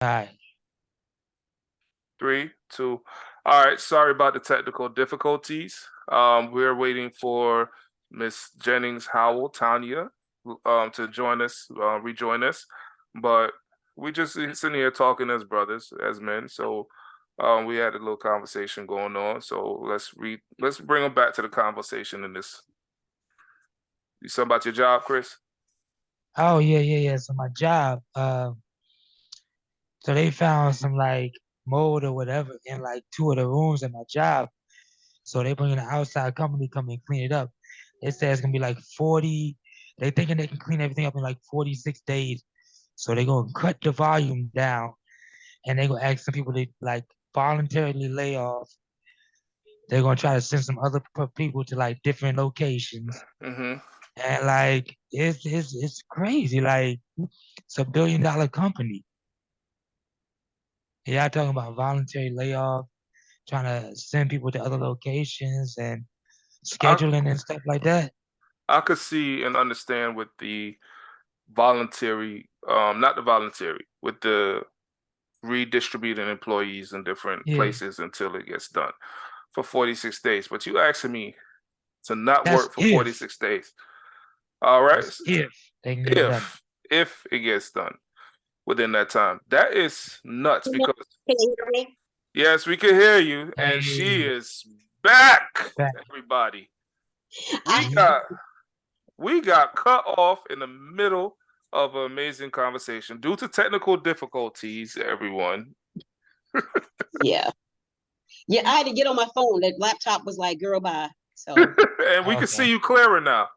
All right. 3, 2. All right. Sorry about the technical difficulties. We're waiting for Miss Jennings Howell, Tanya, to join us, rejoin us. But we just sitting here talking as brothers, as men. So we had a little conversation going on. So let's bring them back to the conversation in this. You something about your job, Chris? Oh yeah. So my job, so they found some like mold or whatever in like two of the rooms at my job. So they bring an outside company come and clean it up. They say it's gonna be like 40. They thinking they can clean everything up in like 46 days. So they're gonna cut the volume down and they're gonna ask some people to like voluntarily lay off. They're gonna try to send some other people to like different locations. Mm-hmm. And like it's crazy. Like it's $1 billion company. Yeah, talking about voluntary layoff, trying to send people to other locations and I scheduling and stuff like that. I could see and understand with the voluntary, not the voluntary, with the redistributing employees in different Yeah, places until it gets done for 46 days. But you asking me to not that's work for if 46 days. All right. that's if they can get it done. If it gets done within that time. That is nuts Can you because hear me? yes, we can hear you. And she Hey, is back, back. everybody. We I Mhm. got we got cut off in the middle of an amazing conversation due to technical difficulties, everyone. yeah. Yeah, I had to get on my phone. That laptop was like, girl, bye. So And we can see Okay. you clearer now.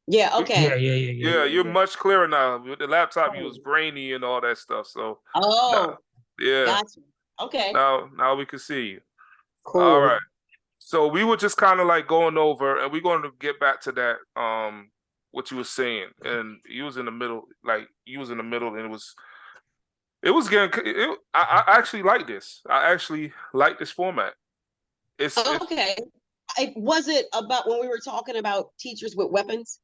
yeah, Yeah, okay. yeah, yeah, yeah, Yeah, yeah, you're yeah. much clearer now. With the laptop, you was Oh, grainy and all that stuff. So now, oh, yeah, gotcha. Okay, now we can see you. All right. cool. So we were just kind of like going over, and we're going to get back to that. What you were saying, and you was in the middle, like you was in the middle, and it was getting. I actually like this. I actually like this format. It's Okay. Was it about when we were talking about teachers with weapons?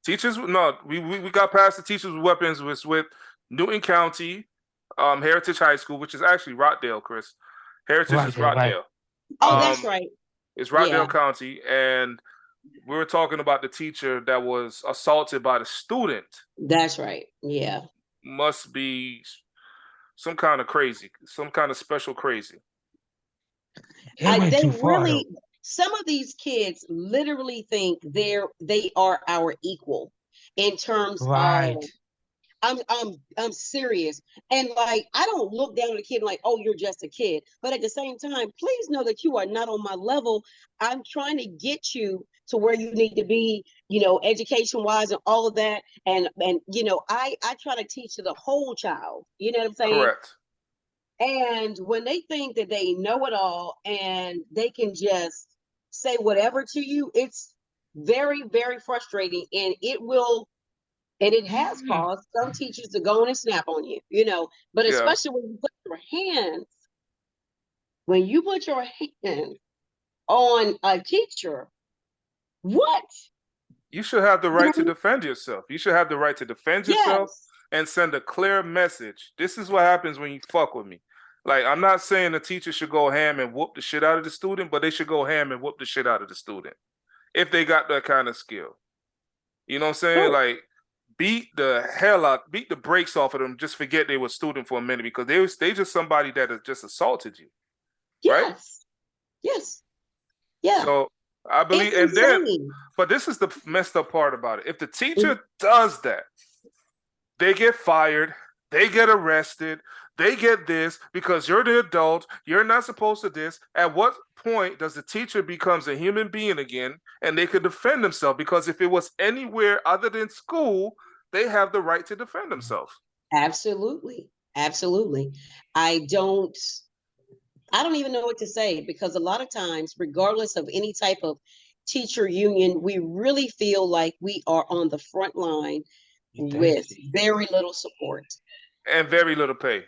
teachers. No, we got past the teachers with weapons. Was with Newton County, Heritage High School, which is actually Rockdale, Chris. Heritage Right is there, right. Rockdale. Oh, that's Um, right. it's Rockdale Yeah. County, and we were talking about the teacher that was assaulted by the student. That's right. Yeah. Must be some kind of crazy, some kind of special crazy. It went They too far though. really, some of these kids literally think they are our equal in terms of Right. I'm serious. And like I don't look down at a kid like, oh, you're just a kid. But at the same time, please know that you are not on my level. I'm trying to get you to where you need to be, education wise and all of that. And I try to teach to the whole child. You know what I'm saying? Correct. And when they think that they know it all and they can just say whatever to you, it's very, very frustrating. And it has caused some teachers to go in and snap on you, but Yeah. especially when you put your hands on a teacher, what? You should have the You right to know? defend yourself. You should have the right to defend yourself Yes. and send a clear message. This is what happens when you fuck with me. Like, I'm not saying the teacher should go ham and whoop the shit out of the student, but they should go ham and whoop the shit out of the student if they got that kind of skill. You know what I'm saying? True. Like, beat the brakes off of them. Just forget they were a student for a minute because they just somebody that has just assaulted you, right? Yes. Yes. Yeah. So I believe, It's and then, insane. but this is the messed up part about it. If the Mm. teacher does that, they get fired, they get arrested, they get this because you're the adult, you're not supposed to this. At what point does the teacher becomes a human being again and they could defend themselves? Because if it was anywhere other than school, they have the right to defend themselves. Absolutely. Absolutely. I don't I don't even know what to say because a lot of times, regardless of any type of teacher union, we really feel like we are on the front line with Exactly. very little support And very little pay.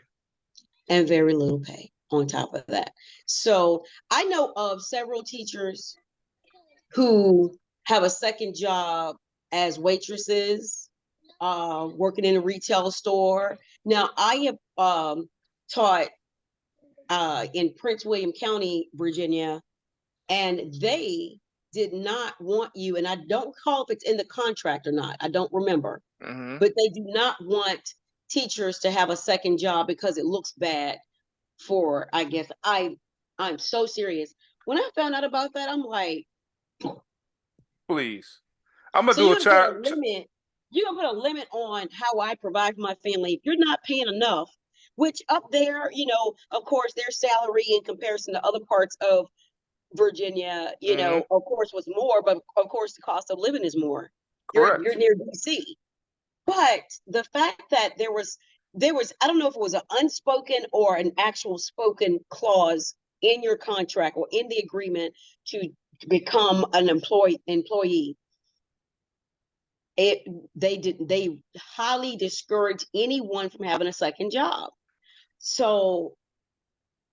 and very little pay on top of that. So I know of several teachers who have a second job as waitresses, working in a retail store. Now, I have taught in Prince William County, Virginia, and they did not want you, and I don't recall if it's in the contract or not, I don't remember, but they do not want teachers to have a second job because it looks bad for, I guess, I'm so serious. When I found out about that, I'm like, Please. I'm gonna so do a you're gonna chat. put a limit, you're gonna put a limit on how I provide for my family. If you're not paying enough, which up there, you know, of course, their salary in comparison to other parts of Virginia, you know, of course, was more, but of course, the cost of living is more. You're Correct. near DC, but the fact that there was I don't know if it was an unspoken or an actual spoken clause in your contract or in the agreement to become an employee. They highly discourage anyone from having a second job. So,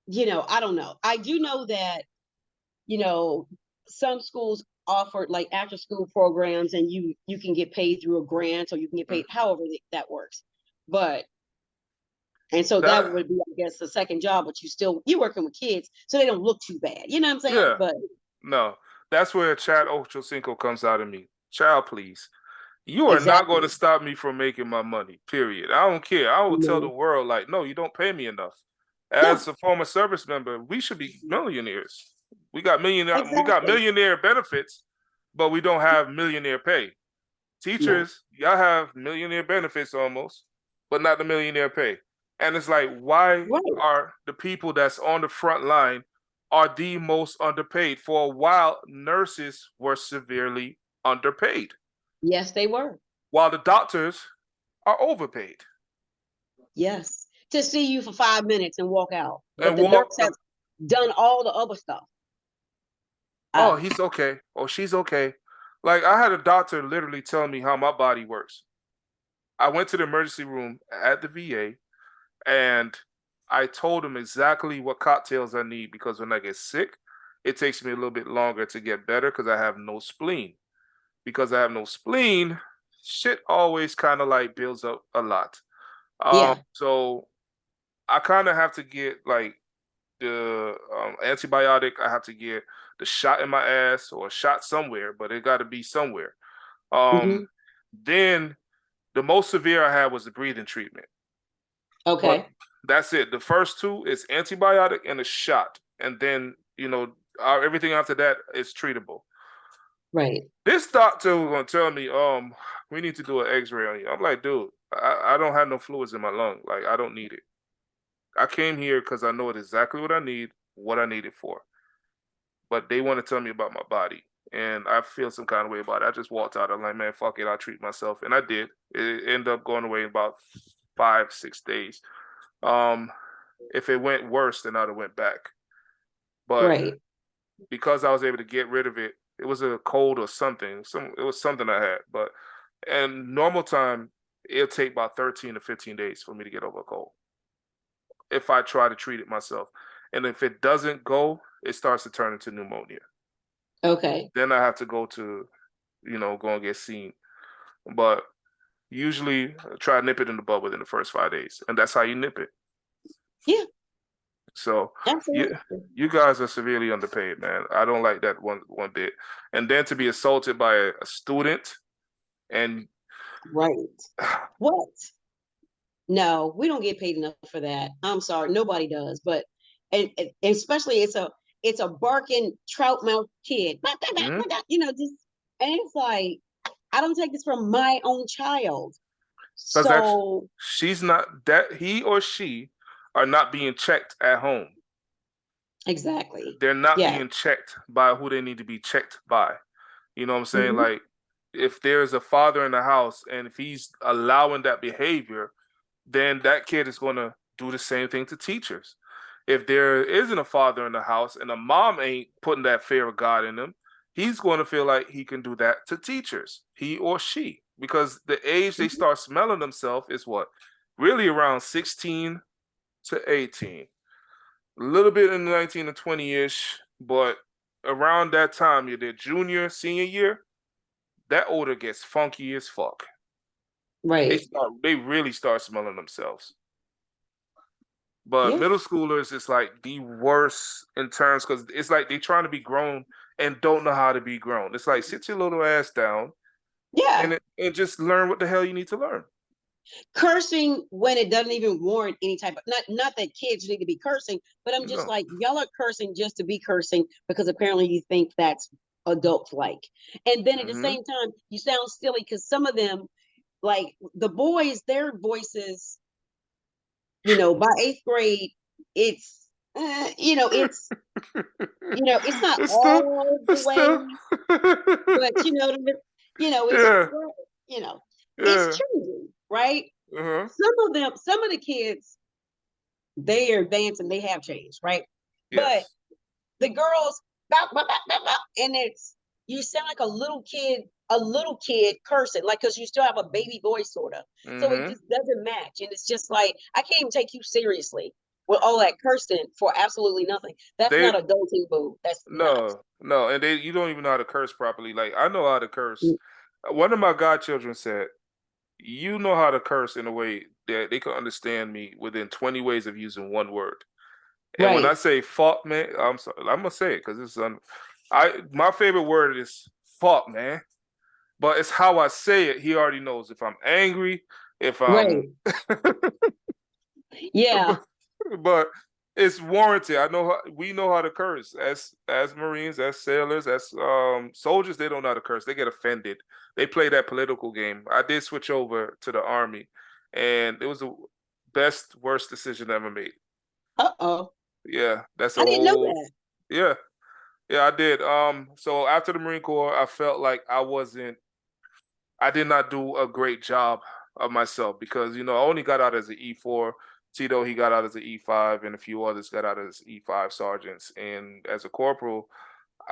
you know, I don't know. I do know that, you know, some schools offer like after school programs, and you can get paid through a grant, or you can get paid however that works. But and so that That would be, I guess, the second job, but you're working with kids, so they don't look too bad. You know what I'm saying? yeah. But No. That's where Chad Ochocinco comes out of me. Child, please. You are not going to exactly. stop me from making my money. Period. I don't care. I will tell the No. world, like, no, you don't pay me enough. Yeah, As a former service member, we should be millionaires. We got exactly. millionaire benefits, but we don't have millionaire pay. No. Teachers, y'all have millionaire benefits almost, but not the millionaire pay. And it's like, why Right. are the people that's on the front line are the most underpaid? For a while, nurses were severely underpaid, Yes, they were. while the doctors are overpaid. Yes. To see you for 5 minutes and walk out. But And the walk, nurse has done all the other stuff. oh, Ah, he's okay. Oh, she's okay. Like, I had a doctor literally tell me how my body works. I went to the emergency room at the VA, and I told him exactly what cocktails I need, because when I get sick, it takes me a little bit longer to get better because I have no spleen. Because I have no spleen, shit always kind of like builds up a lot. yeah. So I kind of have to get like the antibiotic. I have to get the shot in my ass or a shot somewhere, but it got to be somewhere. Um, Hmm. then the most severe I had was the breathing treatment. But Okay. that's it. The first two is antibiotic and a shot, and then everything after that is treatable. Right. This doctor was gonna tell me, we need to do an X-ray on you. I'm like, dude, I don't have no fluids in my lung. Like, I don't need it. I came here because I know exactly what I need, what I need it for. But they want to tell me about my body, and I feel some kind of way about it. I just walked out. I'm like, man, fuck it, I'll treat myself, and I did. It ended up going away in about 5-6 days. Um, if it went worse, then I'd have went back. But Right. because I was able to get rid of it, it was a cold or something. It was something I had. But and normal time, it'll take about 13 to 15 days for me to get over a cold if I try to treat it myself. And if it doesn't go, it starts to turn into pneumonia. Okay. Then I have to go go and get seen. But usually I try to nip it in the bud within the first 5 days. And that's how you nip it. Yeah. So you Absolutely. you guys are severely underpaid, man. I don't like that one bit. And then to be assaulted by a student and Right. What? No, we don't get paid enough for that. I'm sorry, nobody does. But and especially it's a barking trout mouth kid. mhm, You know, just and it's like I don't take this from my own child. because that So she's not that he or she are not being checked at home. exactly. They're not Yeah. being checked by who they need to be checked by. You know what I'm saying? Hmm. Like, if there's a father in the house and if he's allowing that behavior, then that kid is going to do the same thing to teachers. If there isn't a father in the house and a mom ain't putting that fear of God in them, he's going to feel like he can do that to teachers, he or she, because the age they start smelling themselves is what? Really around 16 to 18. A little bit in the 19 to 20-ish, but around that time, their junior, senior year, that odor gets funky as fuck. Right. They really start smelling themselves. But Yeah. middle schoolers is like the worst in terms because it's like they trying to be grown and don't know how to be grown. It's like sit your little ass down Yeah. and just learn what the hell you need to learn. Cursing when it doesn't even warrant any type of, not that kids need to be cursing, but I'm just No. like, y'all are cursing just to be cursing because apparently you think that's adult like. And then at the Mm-hmm. same time, you sound silly because some of them, like the boys, their voices, by eighth grade, it's it's it's not It's still, all the it's way, still. but it's Yeah, you know, it's yeah. changing, right? Uh-huh. Some of the kids, they are advancing, they have changed, right? But Yes. the girls, bop, bop, bop, bop, bop, and it's you sound like a little kid cursing, like because you still have a baby voice, sort of. So it Mm-hmm. just doesn't match, and it's just like I can't even take you seriously with all that cursing for absolutely nothing. That's They not adulting, boo. That's not. no, and you don't even know how to curse properly. Like I know how to curse. Mm. One of my godchildren said, "You know how to curse in a way that they can understand me within 20 ways of using one word." And when Right. I say fuck, man, I'm sorry, I'm gonna say it because my favorite word is fuck, man. But it's how I say it. He already knows if I'm angry, if I'm, Right. Yeah. but it's warranted. We know how to curse as Marines, as sailors, as soldiers. They don't know how to curse. They get offended. They play that political game. I did switch over to the Army, and it was the best worst decision I ever made. Uh-oh. Yeah, that's a I didn't know whole. that. Yeah, yeah, I did. So after the Marine Corps, I felt like I did not do a great job of myself because I only got out as an E4. Tito, he got out as an E5, and a few others got out as E5 sergeants. And as a corporal,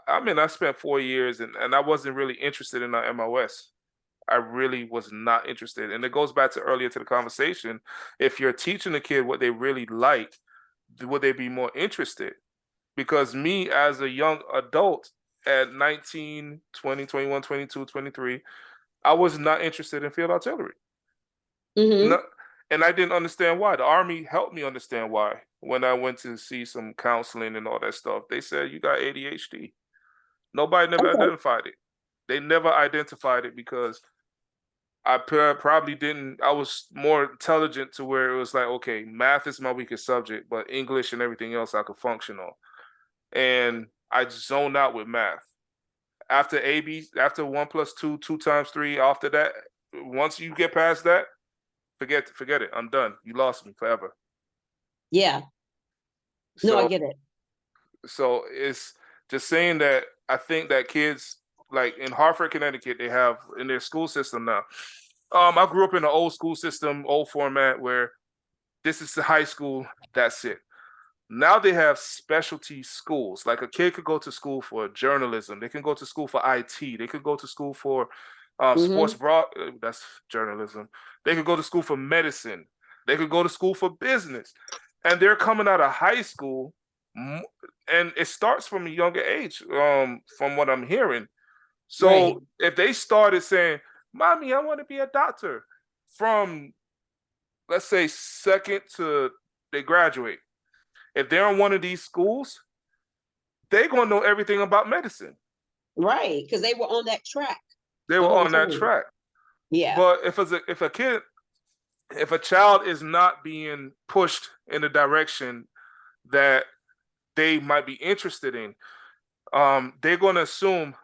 I spent 4 years, and I wasn't really interested in the MOS. I really was not interested. And it goes back to earlier to the conversation. If you're teaching a kid what they really like, would they be more interested? Because me as a young adult at 19, 20, 21, 22, 23, I was not interested in field artillery. Mm-hmm. No, and I didn't understand why. The Army helped me understand why. When I went to see some counseling and all that stuff, they said, you got ADHD. Nobody never Okay. identified it. They never identified it because I probably didn't. I was more intelligent to where it was like, okay, math is my weakest subject, but English and everything else I could function on. And I zoned out with math. After after 1 + 2, 2 × 3, after that, once you get past that, forget it. I'm done. You lost me forever. Yeah. No, I So get it. it's just saying that I think that kids like in Hartford, Connecticut, they have in their school system now. I grew up in an old school system, old format where this is the high school, that's it. Now they have specialty schools. Like a kid could go to school for journalism. They can go to school for IT. They could go to school for sports Mm-hmm. broad. That's journalism. They could go to school for medicine. They could go to school for business. And they're coming out of high school, and it starts from a younger age, from what I'm hearing. Right. So if they started saying, "Mommy, I want to be a doctor," from let's say second to they graduate, if they're in one of these schools, they're gonna know everything about medicine. Right. Because they were on that track They the were whole on that time. track. Yeah. But if a child is not being pushed in the direction that they might be interested in, they're gonna assume,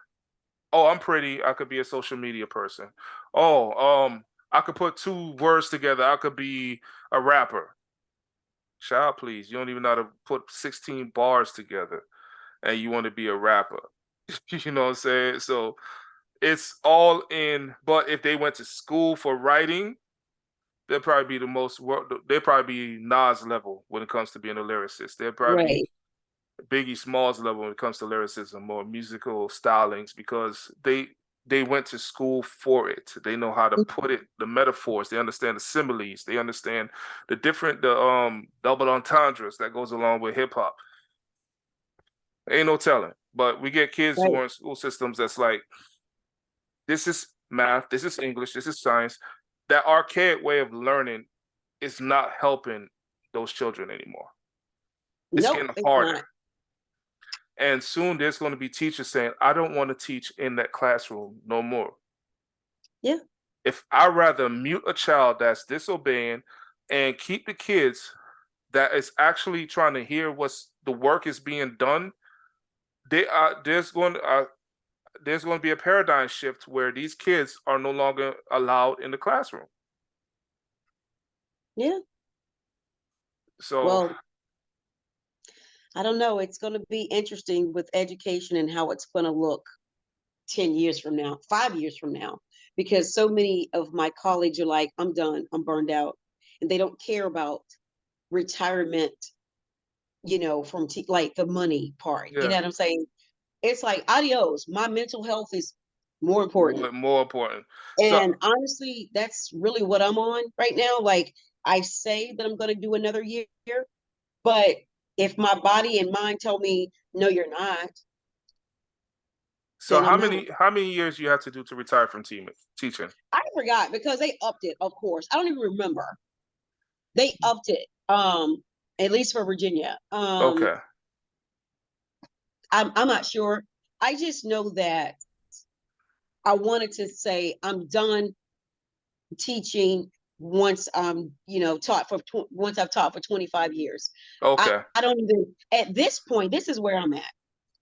oh, I'm pretty, I could be a social media person. Oh, I could put two words together, I could be a rapper. Child, please, you don't even know how to put 16 bars together and you want to be a rapper. You know what I'm saying? So it's all in. But if they went to school for writing, they'll probably be they'll probably be Nas level when it comes to being a lyricist. They'll probably Right. be Biggie Smalls level when it comes to lyricism or musical stylings because they went to school for it. They know how to put it, the metaphors. They understand the similes. They understand the double entendres that goes along with hip hop. Ain't no telling. But we get kids who Right. are in school systems that's like, this is math, this is English, this is science. That archaic way of learning is not helping those children anymore. It's Nope, getting it's harder. not. And soon there's going to be teachers saying, I don't want to teach in that classroom no more. Yeah. If I'd rather mute a child that's disobeying and keep the kids that is actually trying to hear what's the work is being done, there's going to be a paradigm shift where these kids are no longer allowed in the classroom. Yeah. So, well, I don't know. It's going to be interesting with education and how it's going to look 10 years from now, 5 years from now, because so many of my colleagues are like, I'm done, I'm burned out. And they don't care about retirement, from like the money part. You know yeah, what I'm saying? It's like, adios. My mental health is more important. more important. So, And honestly, that's really what I'm on right now. Like, I say that I'm going to do another year, but if my body and mind tell me, no, you're not, so then how I'm not. many years you have to do to retire from teaching? I forgot because they upped it, of course. I don't even remember. They upped it, at least for Virginia. Okay. I'm not sure. I just know that I wanted to say I'm done teaching once once I've taught for 25 years. Okay. I don't even at this point, this is where I'm at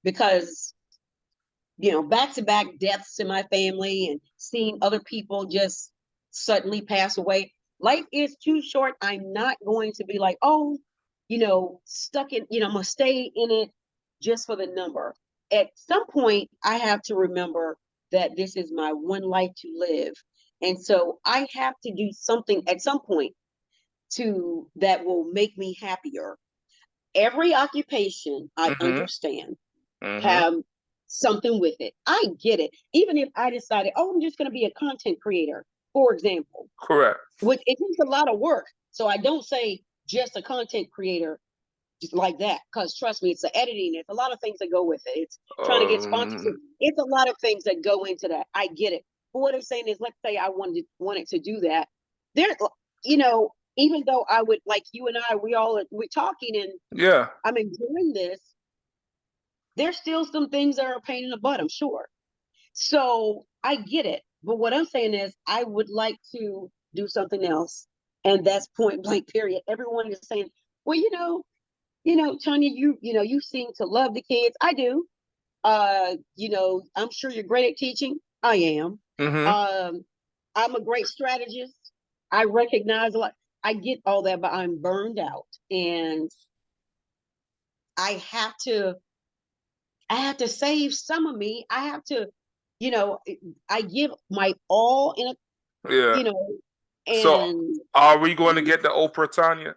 because back-to-back deaths in my family and seeing other people just suddenly pass away. Life is too short. I'm not going to be like, oh, stuck in, I'm gonna stay in it just for the number. At some point, I have to remember that this is my one life to live. And so I have to do something at some point to that will make me happier. Every occupation, I Mm-hmm. understand, Mm-hmm. have something with it. I get it. Even if I decided, oh, I'm just going to be a content creator, for example, Correct. which it takes a lot of work. So I don't say just a content creator just like that, because trust me, it's the editing. It's a lot of things that go with it. It's trying to get sponsorship. It's a lot of things that go into that. I get it. But what I'm saying is, let's say I wanted to do that. There, even though I would like you and I, we're talking and Yeah. I'm enjoying this. There's still some things that are a pain in the butt, I'm sure. So I get it. But what I'm saying is I would like to do something else. And that's point blank, period. Everyone is saying, well, Tanya, you seem to love the kids. I do. I'm sure you're great at teaching. I am. Mm-hmm. I'm a great strategist. I recognize a lot. I get all that, but I'm burned out. And I have to save some of me. I have to, I give my all in a, Yeah. So and are we going to get the Oprah Tanya?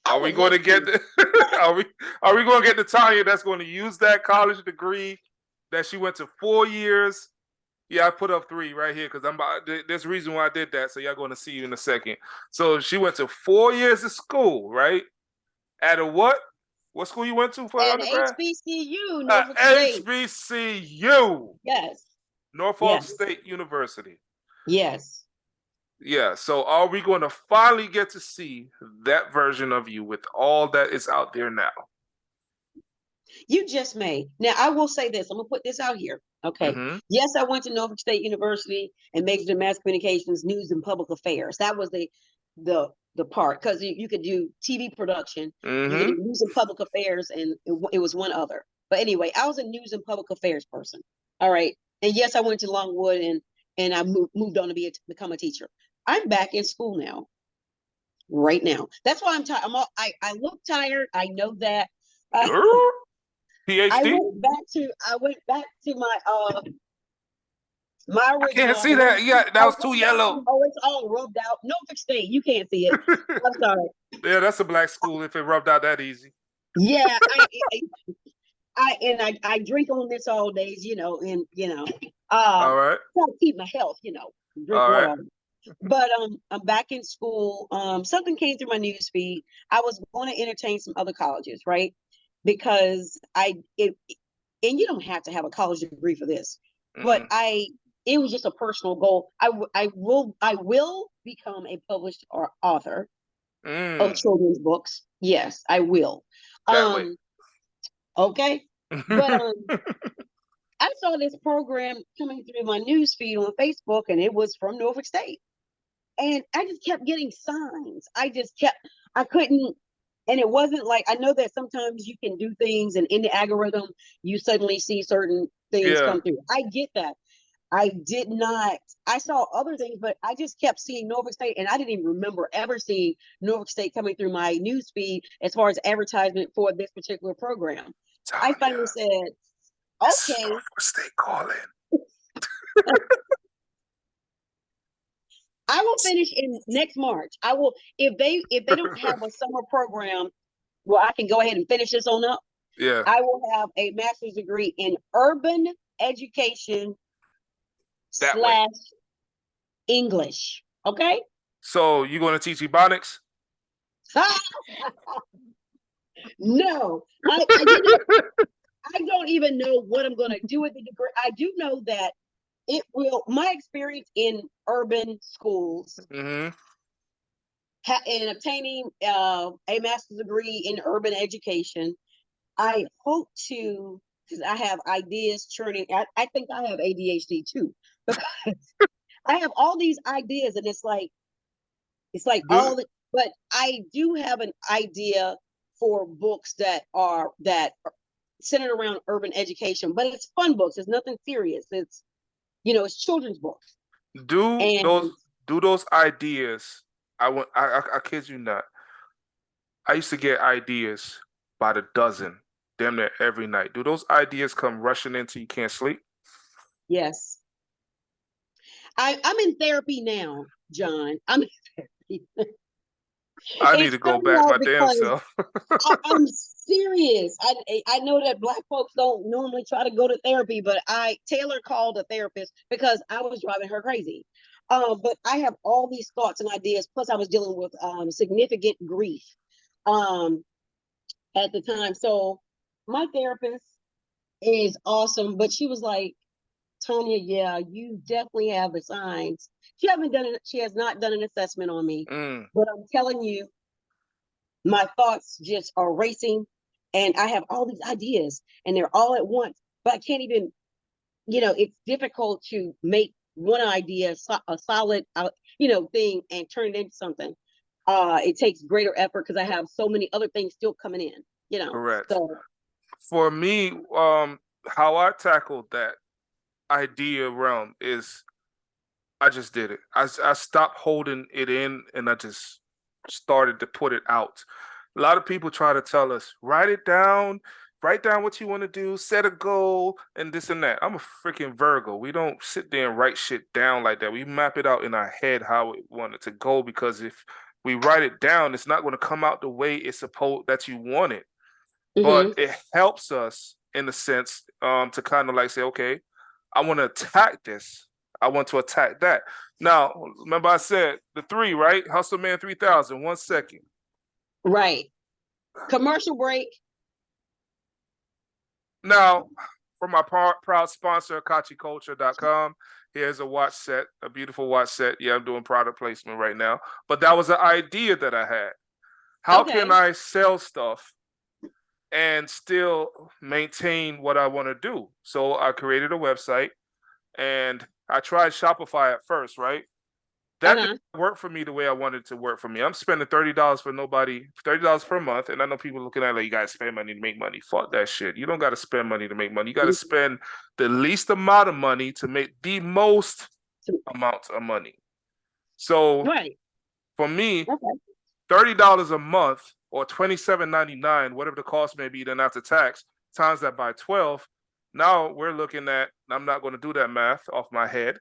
I Are we would going love to get to. the are we going to get the Tanya that's going to use that college degree that she went to 4 years? Yeah, I put up 3 right here because there's a reason why I did that. So y'all going to see you in a second. So she went to 4 years of school, right? At a what? What school you went to for At undergrad? HBCU, Norfolk State. HBCU. Yes. Norfolk Yes. State University. Yes. Yeah. So are we going to finally get to see that version of you with all that is out there now? You just may. Now, I will say this. I'm going to put this out here. Okay. Mm-hmm. Yes, I went to Norfolk State University and majored in mass communications, news, and public affairs. That was the part, because you could do TV production, you could Mm-hmm. do news and public affairs, and it was one other. But anyway, I was a news and public affairs person. All right. And yes, I went to Longwood and I moved on to become a teacher. I'm back in school now, right now. That's why I'm tired. I look tired. I know that. PhD? I went back to my I can't original. see that. Yeah, that was too Rubbed yellow. out. Oh, it's all rubbed out. Norfolk State. You can't see it. I'm sorry. Yeah, that's a black school if it rubbed out that easy. Yeah, I drink on this all days, All right. try to keep my health, drink All water. right. But I'm back in school. Something came through my news feed. I was going to entertain some other colleges, right? Because and you don't have to have a college degree for this, but it was just a personal goal. I will become a published author. of children's books. Yes, I will. That way. Okay. But I saw this program coming through my news feed on Facebook, and it was from Norfolk State. And I just kept getting signs. I couldn't, and it wasn't like, I know that sometimes you can do things and in the algorithm, you suddenly see certain things Yeah. come through. I get that. I did not, I saw other things, but I just kept seeing Norfolk State, and I didn't even remember ever seeing Norfolk State coming through my news feed as far as advertisement for this particular program. I finally said, okay. Norfolk State calling. I will finish in next March. I will, if they don't have a summer program where I can go ahead and finish this on up, Yeah. I will have a master's degree in urban education That way. / English. Okay. So you going to teach Ebonics? No, I don't even know what I'm going to do with the degree. I do know that it will. My experience in urban schools Mm-hmm. in obtaining a master's degree in urban education, I hope to, because I have ideas churning. I think I have ADHD too, because I have all these ideas, and it's like but I do have an idea for books that are centered around urban education, but it's fun books. It's nothing serious. It's, it's children's books. Do And those ideas. I kid you not. I used to get ideas by the dozen, damn near every night. Do those ideas come rushing into you can't sleep? yes, I'm in therapy now, John. I'm in therapy. I need to go back my damn self. I'm serious. I know that Black folks don't normally try to go to therapy, but Taylor called a therapist because I was driving her crazy. But I have all these thoughts and ideas. Plus, I was dealing with significant grief at the time. So my therapist is awesome, but she was like, Tanya, yeah, you definitely have the signs. She has not done an assessment on me, but I'm telling you, my thoughts just are racing, and I have all these ideas and they're all at once, but I can't even, it's difficult to make one idea a solid, thing and turn it into something. It takes greater effort because I have so many other things still coming in, Correct. So For me, how I tackled that idea realm is I just did it. I stopped holding it in and I just started to put it out. A lot of people try to tell us, write down what you want to do, set a goal, and this and that. I'm a freaking Virgo. We don't sit there and write shit down like that. We map it out in our head how we want it to go, because if we write it down, it's not going to come out the way it's supposed that you want it. But it helps us in a sense to kind of like say, okay, I want to attack this. I want to attack that. Now, remember I said the 3, right? Hustle Man 3000. 1 second. Right. Commercial break. Now, from my proud sponsor, akachiculture.com, here's a watch set, a beautiful watch set. Yeah, I'm doing product placement right now. But that was an idea that I had. How can I sell stuff and still maintain what I want to do? So I created a website and I tried Shopify at first, right? That didn't work for me the way I wanted it to work for me. I'm spending $30 for nobody, $30 per month. And I know people looking at it like, you got to spend money to make money. Fuck that shit. You don't got to spend money to make money. You got to spend the least amount of money to make the most amount of money. So for me, $30 a month or $27.99, whatever the cost may be, then after tax, times that by 12. Now we're looking at, I'm not going to do that math off my head.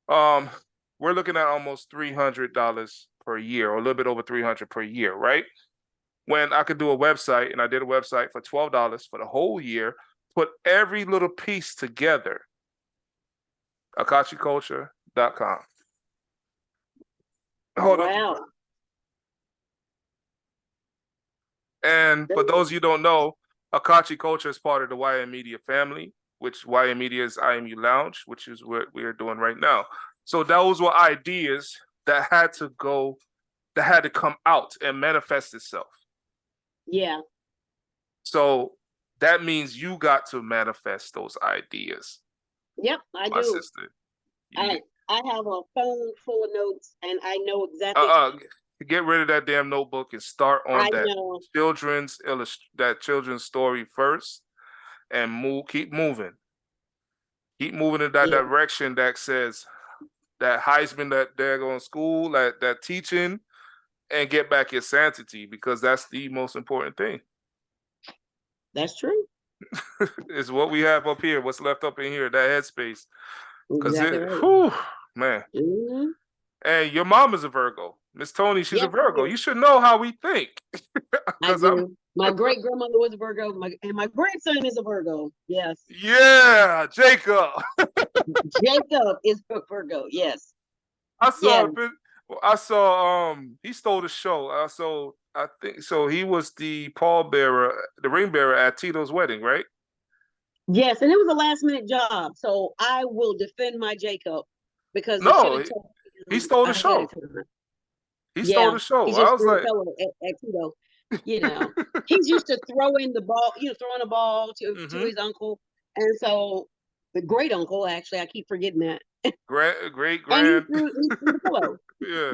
We're looking at almost $300 per year, or a little bit over $300 per year, right? When I could do a website, and I did a website for $12 for the whole year, put every little piece together. akachiculture.com. Hold on. And for those of you who don't know, Akachi Culture is part of the YAM Media family, which YAM Media is IAMU Lounge, which is what we're doing right now. So those were ideas that had to go that had to come out and manifest itself. Yeah. So that means you got to manifest those ideas. Yep, I My do. sister. I have a phone full of notes, and I know exactly. Get rid of that damn notebook and start on I know. that children's story first, and keep moving. Keep moving in that direction that says that Heisman, that they're going to school, that teaching, and get back your sanity, because that's the most important thing. That's true. Is what we have up here, what's left up in here, that headspace. Exactly right. Whew, man. Mm-hmm. And your mom is a Virgo. Miss Tony, she's a Yes, Virgo. You should know how we think. I do. My great grandmother was a Virgo, and my grandson is a Virgo. Yes. Yeah, Jacob. Jacob is a Virgo. Yes. I saw he stole the show. I think so. He was the pallbearer, the ring bearer at Tito's wedding, right? Yes, and it was a last minute job. So I will defend my Jacob, because he stole the show. He stole the show. He just I was like, at Tito. You know, he's used to throwing the ball, throwing a ball to his uncle. And so the great uncle, actually, I keep forgetting that. Great And grand. he threw the pillow. Yeah.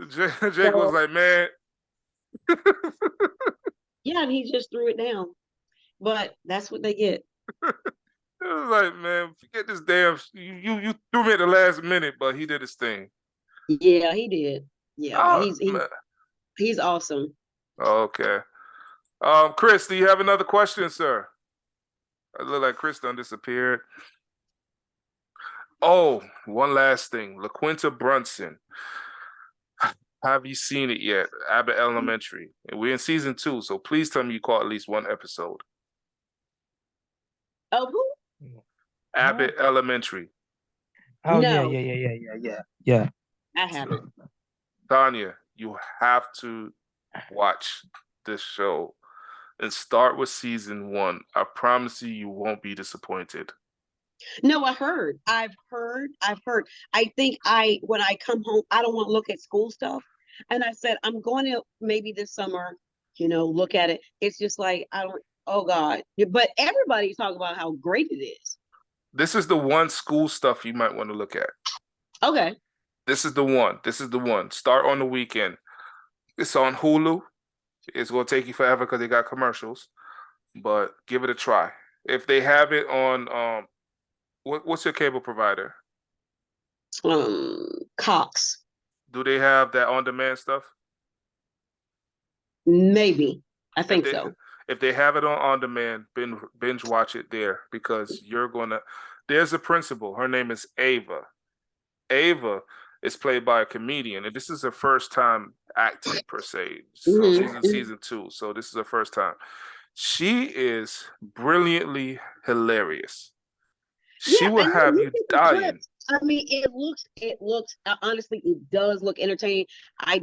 Jake So, was like, man. yeah, and he just threw it down. But that's what they get. It was like, man, forget this damn. You threw me at the last minute, but he did his thing. Yeah, he did. Yeah, he's awesome. Okay. Chris, do you have another question, sir? I look like Chris done disappeared. Oh, one last thing. LaQuinta Brunson. Have you seen it yet? Abbott Elementary. And we're in season 2, so please tell me you caught at least one episode. Of who? Abbott Elementary. Oh, No. Yeah. I haven't. Tanya, you have to watch this show and start with season 1. I promise you won't be disappointed. No, I've heard. I think when I come home, I don't want to look at school stuff. And I said, I'm going to maybe this summer, look at it. It's just like, oh God. But everybody's talking about how great it is. This is the one school stuff you might want to look at. Okay. This is the one. Start on the weekend. It's on Hulu. It's going to take you forever because they got commercials, but give it a try. If they have it on, what's your cable provider? Cox. Do they have that on-demand stuff? Maybe. I think so. If they have it on demand, binge watch it there, because there's a principal. Her name is Ava. Ava is played by a comedian, and this is her first time acting per se. So she's in season 2, so this is her first time. She is brilliantly hilarious. She will have you dying. I mean, it looks honestly, it does look entertaining. I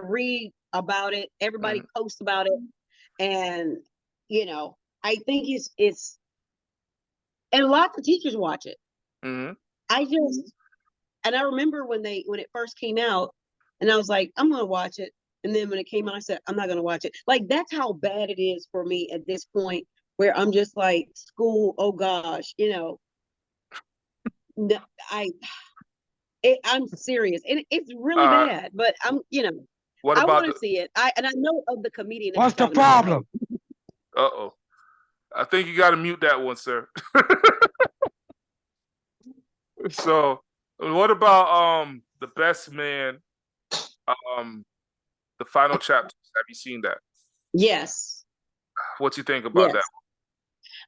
read about it. Everybody posts about it. And, I think it's, and lots of teachers watch it. Mm-hmm. And I remember when it first came out, and I was like, I'm going to watch it. And then when it came out, I said, I'm not going to watch it. Like, that's how bad it is for me at this point, where I'm just like, school, oh gosh, I'm serious. And it's really bad, but I want to see it. I know of the comedian. What's the problem? Uh-oh. I think you got to mute that one, sir. So, what about The Best Man? The final chapters. Have you seen that? Yes. What you think about that?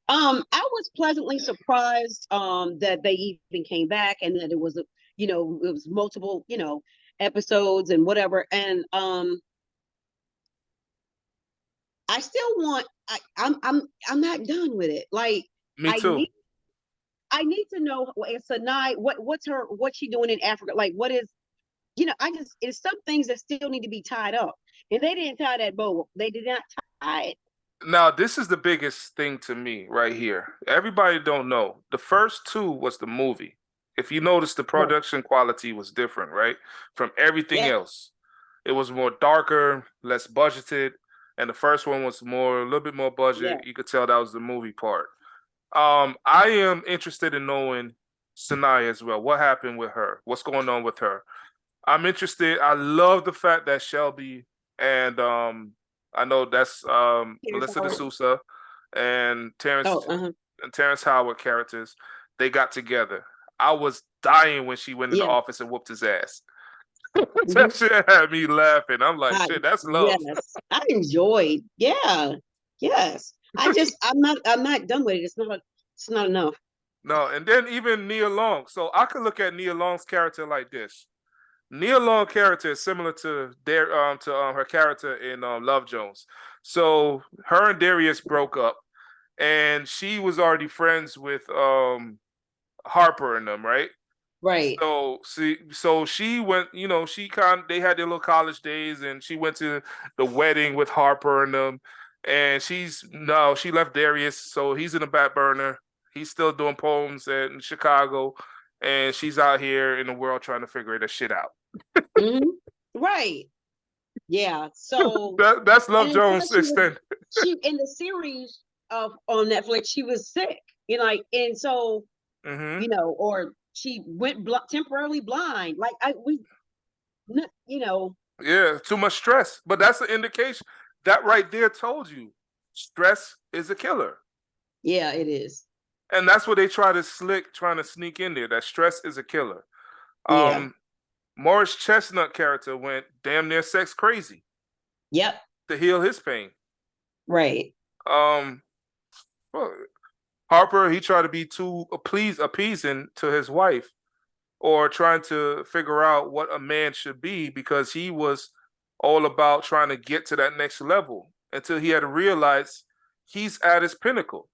I was pleasantly surprised that they even came back, and that it was it was multiple episodes and whatever. And I still want. I'm not done with it. Like, me too. I need to know, Sanai, what's she doing in Africa? Like, what is, it's some things that still need to be tied up. And they didn't tie that bow. They did not tie it. Now, this is the biggest thing to me right here. Everybody don't know. The first 2 was the movie. if you notice, the production quality was different, right? From everything else. It was more darker, less budgeted, and the first one was a little bit more budget. You could tell that was the movie part. I am interested in knowing Sanaya as well. What happened with her? What's going on with her? I'm interested. I love the fact that Shelby and I know that's Melissa D'Souza and Terrence Howard characters. They got together. I was dying when she went in the office and whooped his ass. That shit had me laughing. I'm like, shit, that's love. Yes, I enjoyed. Yeah, yes. I'm not done with it. It's not enough. No, and then even Nia Long. So I could look at Nia Long's character like this. Nia Long character is similar to her character in Love Jones. So her and Darius broke up, and she was already friends with Harper and them, right? Right. So she went, they had their little college days, and she went to the wedding with Harper and them, and she left Darius, so he's in the back burner. He's still doing poems in Chicago, and she's out here in the world trying to figure that shit out. Right. Yeah. So that's Love Jones extended. She in the series on Netflix, she was sick, and so or she went temporarily blind. Yeah, too much stress. But that's an indication. That right there told you stress is a killer. Yeah, it is. And that's what they trying to sneak in there. That stress is a killer. Morris Chestnut character went damn near sex crazy. Yep. To heal his pain. Right. Harper, he tried to be too appeasing to his wife, or trying to figure out what a man should be, because he was all about trying to get to that next level, until he had to realize he's at his pinnacle.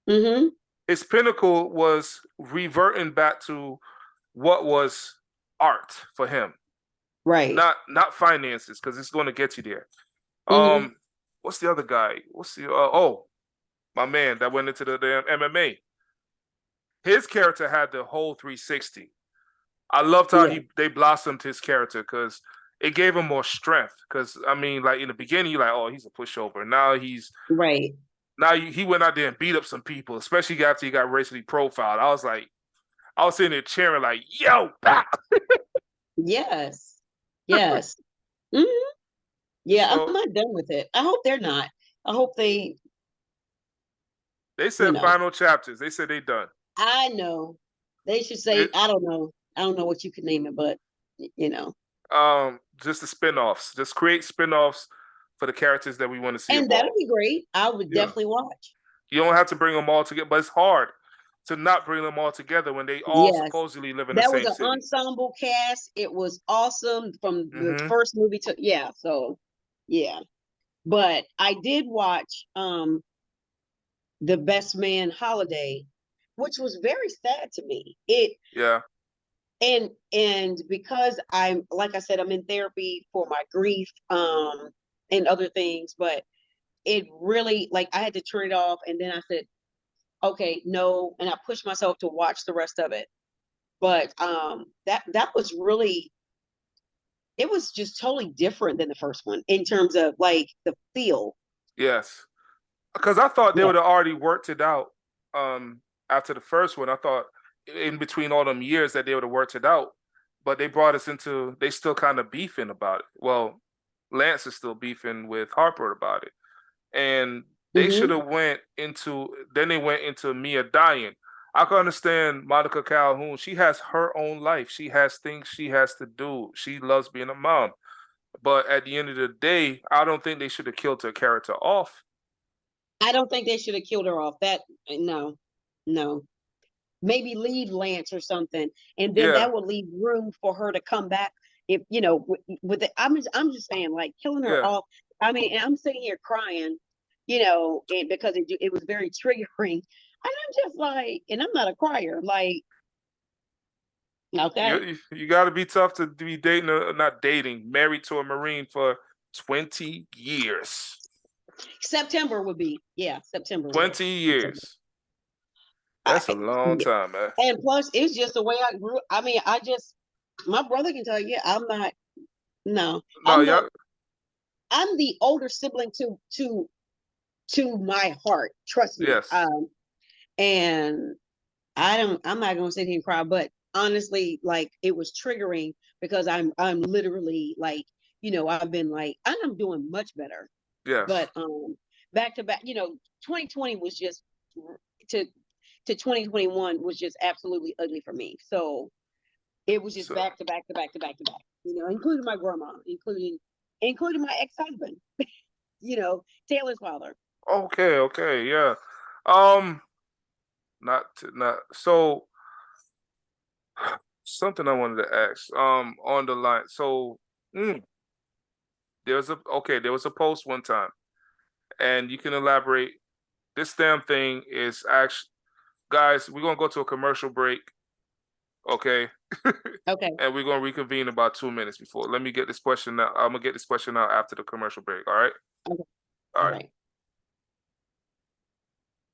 His pinnacle was reverting back to what was art for him. Right. Not finances, because it's going to get you there. What's the other guy? My man that went into the damn MMA. His character had the whole 360. I loved how they blossomed his character, because it gave him more strength. Because I mean, like in the beginning, you're like, oh, he's a pushover. Now he's right. Now he went out there and beat up some people, especially after he got racially profiled. I was sitting there cheering like, yo, bah! Yes. Yeah, so, I'm not done with it. I hope they're not. I hope they said final chapters. They said they done. I know. They should say, I don't know. I don't know what you could name it, but just the spinoffs. Just create spinoffs for the characters that we want to see. And that'd be great. I would definitely watch. You don't have to bring them all together, but it's hard to not bring them all together when they all supposedly live in the same city. That was an ensemble cast. It was awesome from the first movie to But I did watch The Best Man Holiday, which was very sad to me. And because I'm, like I said, I'm in therapy for my grief and other things, but it really, like, I had to turn it off, and then I said, okay, no, and I pushed myself to watch the rest of it. But that was really, it was just totally different than the first one in terms of like the feel. Yes, because I thought they would have already worked it out after the first one. I thought in between all them years that they would have worked it out, but they brought us into, they still kind of beefing about it. Well, Lance is still beefing with Harper about it, and they should have went into Mia dying. I can understand Monica Calhoun. She has her own life. She has things she has to do. She loves being a mom. But at the end of the day, I don't think they should have killed her character off. I don't think they should have killed her off. No. Maybe leave Lance or something, and then that would leave room for her to come back. If I'm just saying, like, killing her off. I mean, and I'm sitting here crying, and because it was very triggering. And I'm just like, and I'm not a crier, like, okay. You got to be tough to be married to a Marine for 20 years. September would be, September. 20 years. That's a long time, man. And plus, it's just the way I grew. I mean, my brother can tell you, I'm not. No, No, yeah, I'm the older sibling to my heart. Trust me. yes, And I'm not gonna sit here and cry, but honestly, like it was triggering because I'm literally like, I've been like, and I'm doing much better. yes. But back to back, 2020 was just to 2021 was just absolutely ugly for me. So it was just So, back to back to back to back to back, including my grandma, including my ex-husband, Taylor's father. okay, yeah. Um, not so. Something I wanted to ask. On the line. So, mm, there was a post one time, and you can elaborate. This damn thing is actually, guys. We're gonna go to a commercial break, okay? Okay. And we're gonna reconvene about 2 minutes before. Let me get this question out. I'm gonna get this question out after the commercial break. All right. Okay. All All right. right.